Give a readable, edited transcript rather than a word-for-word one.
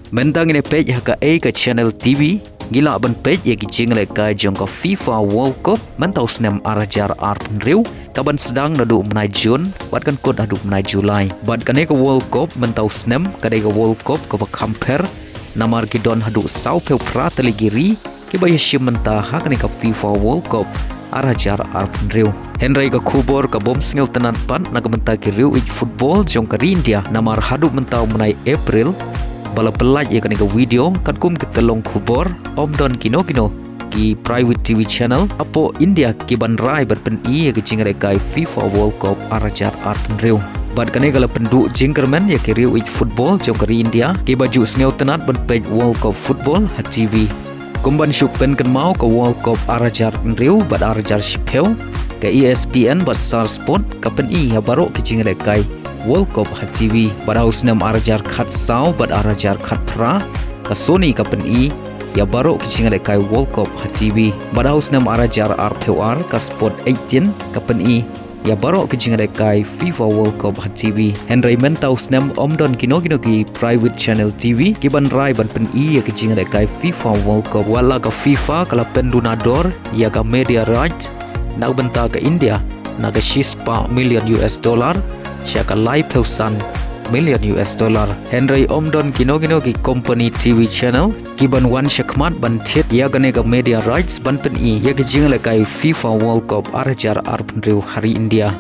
Mentang ini Peit haka ke channel TV gila ban Peit ya gijing lekai jongka FIFA World Cup mentau senem arajar arpun Riew kaban sedang nadu menai Jun bat kan kod adu menai Julai bat kan ke World Cup mentau senem kadai ke World Cup ke kamper namar gidon hadu sau peu prateli giri ke bayashim mentah haka ke FIFA World Cup arajar arpun Riew Henry ke kubur ke bom singel tenan pan na ke mentah ke Riew football jongka India namar hadu mentau menai April bala pelaj ya kanika video kan kum kita long kubor om don kino ki private TV channel apo India ki banrai berpen i ya ke jingare kai FIFA World Cup arajar arpun Riew bad kane gala penduk jingkerman ya ke Riew football jong kari India ki baju sneu tenat ban page World Cup football hat TV kumban syupen kan mau ke World Cup arajar Riew bad arajar shipeu ke ESPN bad Star Sport kapen i ya baru ke jingare kai World Cup hat TV pada usnam arajar khat sau bad arajar khat pra ka Sony kapen i ya baru kicing kai World Cup hat TV pada usnam arajar RPR ka Sport 18 kapen i ya baru kicing kai FIFA World Cup hat TV Henry mentau usnam omdon kino ki private channel TV ki ban rai ban pen i ya kicing kai FIFA World Cup wala ka FIFA kala pendonador ya ka media rights nak benta ke India nak $6 million Syaka live $1 million Henry omdon kino ki company TV channel kiban wan syakmat ban thiet ya gane ka media rights ban pen i ya ke jingle kai FIFA World Cup arajar arpun Riew hari India